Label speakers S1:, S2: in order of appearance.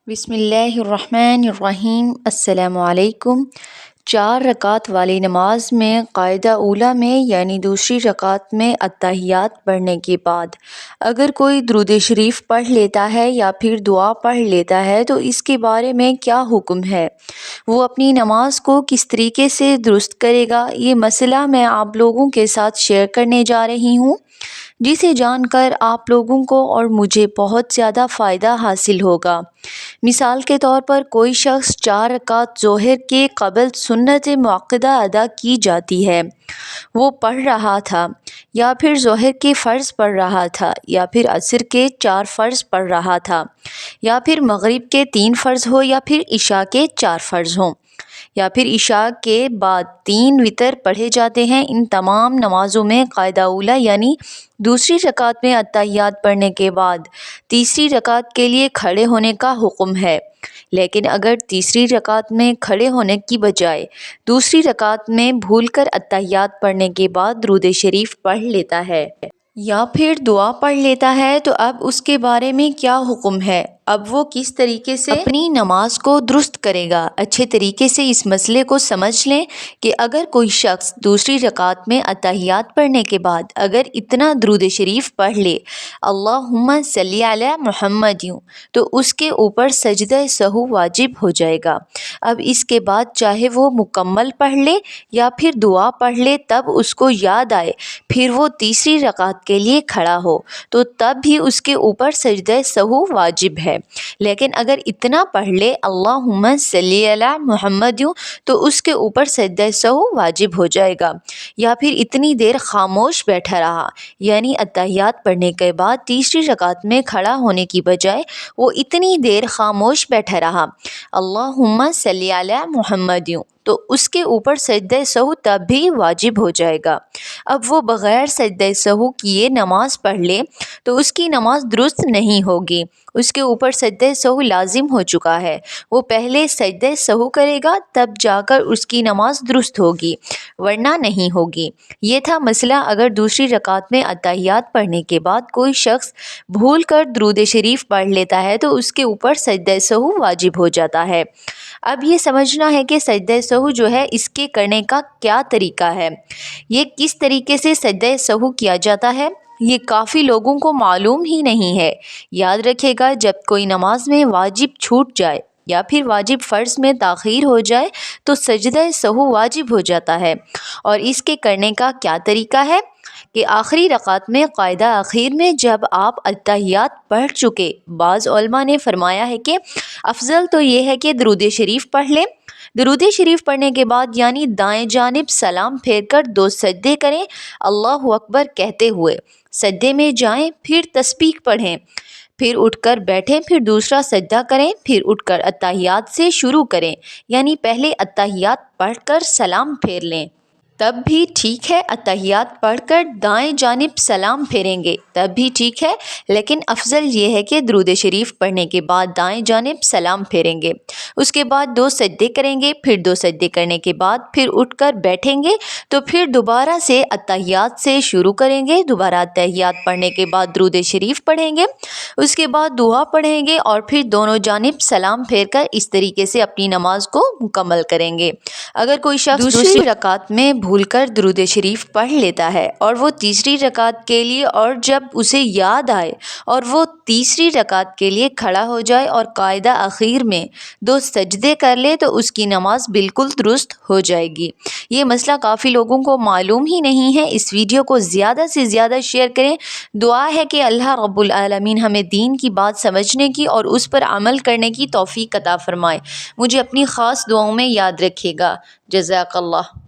S1: بسم اللہ الرحمن الرحیم۔ السلام علیکم۔ 4 رکعت والی نماز میں قاعدہ اولیٰ میں یعنی دوسری رکعت میں اتحیات پڑھنے کے بعد اگر کوئی درود شریف پڑھ لیتا ہے یا پھر دعا پڑھ لیتا ہے تو اس کے بارے میں کیا حکم ہے، وہ اپنی نماز کو کس طریقے سے درست کرے گا، یہ مسئلہ میں آپ لوگوں کے ساتھ شیئر کرنے جا رہی ہوں، جسے جان کر آپ لوگوں کو اور مجھے بہت زیادہ فائدہ حاصل ہوگا۔ مثال کے طور پر کوئی شخص 4 رکعت ظہر کے قبل سنت مؤکدہ ادا کی جاتی ہے، وہ پڑھ رہا تھا، یا پھر ظہر کے فرض پڑھ رہا تھا، یا پھر عصر کے 4 فرض پڑھ رہا تھا، یا پھر مغرب کے 3 فرض ہو، یا پھر عشاء کے 4 فرض ہوں، یا پھر عشاء کے بعد 3 وتر پڑھے جاتے ہیں۔ ان تمام نمازوں میں قاعدہ اولیٰ یعنی دوسری رکعت میں اتحیات پڑھنے کے بعد تیسری رکعت کے لیے کھڑے ہونے کا حکم ہے، لیکن اگر تیسری رکعت میں کھڑے ہونے کی بجائے دوسری رکعت میں بھول کر اتحیات پڑھنے کے بعد درود شریف پڑھ لیتا ہے یا پھر دعا پڑھ لیتا ہے تو اب اس کے بارے میں کیا حکم ہے، اب وہ کس طریقے سے اپنی نماز کو درست کرے گا۔ اچھے طریقے سے اس مسئلے کو سمجھ لیں کہ اگر کوئی شخص دوسری رکعت میں اتحیات پڑھنے کے بعد اگر اتنا درود شریف پڑھ لے اللہم صلی علی محمد، تو اس کے اوپر سجدہ سہو واجب ہو جائے گا۔ اب اس کے بعد چاہے وہ مکمل پڑھ لے یا پھر دعا پڑھ لے، تب اس کو یاد آئے پھر وہ تیسری رکعت کے لیے کھڑا ہو تو تب بھی اس کے اوپر سجدہ سہو واجب ہے، لیکن اگر اتنا پڑھ لے اللہم صلی علی محمد تو اس کے اوپر سجدہ سہو واجب ہو جائے گا، یا پھر اتنی دیر خاموش بیٹھا رہا، یعنی اتحیات پڑھنے کے بعد تیسری رکعت میں کھڑا ہونے کی بجائے وہ اتنی دیر خاموش بیٹھا رہا اللہم صلی علی محمد، تو اس کے اوپر سجدہ سہو تب بھی واجب ہو جائے گا۔ اب وہ بغیر سجدہ سہو کیے نماز پڑھ لے تو اس کی نماز درست نہیں ہوگی، اس کے اوپر سجدہ سہو لازم ہو چکا ہے، وہ پہلے سجدہ سہو کرے گا تب جا کر اس کی نماز درست ہوگی، ورنہ نہیں ہوگی۔ یہ تھا مسئلہ اگر دوسری رکعت میں اتحیات پڑھنے کے بعد کوئی شخص بھول کر درود شریف پڑھ لیتا ہے تو اس کے اوپر سجدہ سہو واجب ہو جاتا ہے۔ اب یہ سمجھنا ہے کہ سجدہ سہو جو ہے اس کے کرنے کا کیا طریقہ ہے، یہ کس طریقے سے سجدہ سہو کیا جاتا ہے، یہ کافی لوگوں کو معلوم ہی نہیں ہے۔ یاد رکھے گا، جب کوئی نماز میں واجب چھوٹ جائے یا پھر واجب فرض میں تاخیر ہو جائے تو سجدہ سہو واجب ہو جاتا ہے، اور اس کے کرنے کا کیا طریقہ ہے کہ آخری رکعت میں قاعدہ اخیر میں جب آپ اتحیات پڑھ چکے، بعض علماء نے فرمایا ہے کہ افضل تو یہ ہے کہ درود شریف پڑھ لیں، درود شریف پڑھنے کے بعد یعنی دائیں جانب سلام پھیر کر 2 سجدے کریں، اللہ اکبر کہتے ہوئے سجدے میں جائیں، پھر تسبیح پڑھیں، پھر اٹھ کر بیٹھیں، پھر دوسرا سجدہ کریں، پھر اٹھ کر اتحیات سے شروع کریں، یعنی پہلے اتحیات پڑھ کر سلام پھیر لیں، تب بھی ٹھیک ہے، اتحیات پڑھ کر دائیں جانب سلام پھیریں گے تب بھی ٹھیک ہے، لیکن افضل یہ ہے کہ درود شریف پڑھنے کے بعد دائیں جانب سلام پھیریں گے، اس کے بعد 2 سجدے کریں گے، پھر 2 سجدے کرنے کے بعد پھر اٹھ کر بیٹھیں گے، تو پھر دوبارہ سے اتحیات سے شروع کریں گے، دوبارہ اتحیات پڑھنے کے بعد درود شریف پڑھیں گے، اس کے بعد دعا پڑھیں گے، اور پھر دونوں جانب سلام پھیر کر اس طریقے سے اپنی نماز کو مکمل کریں گے۔ اگر کوئی شخص دوسری رکعت میں بھول کر درود شریف پڑھ لیتا ہے اور وہ تیسری رکعت کے لیے، اور جب اسے یاد آئے اور وہ تیسری رکعت کے لیے کھڑا ہو جائے اور قاعدہ اخیر میں 2 سجدے کر لے تو اس کی نماز بالکل درست ہو جائے گی۔ یہ مسئلہ کافی لوگوں کو معلوم ہی نہیں ہے، اس ویڈیو کو زیادہ سے زیادہ شیئر کریں۔ دعا ہے کہ اللہ رب العالمین ہمیں دین کی بات سمجھنے کی اور اس پر عمل کرنے کی توفیق عطا فرمائے۔ مجھے اپنی خاص دعاؤں میں یاد رکھیے گا۔ جزاک اللہ۔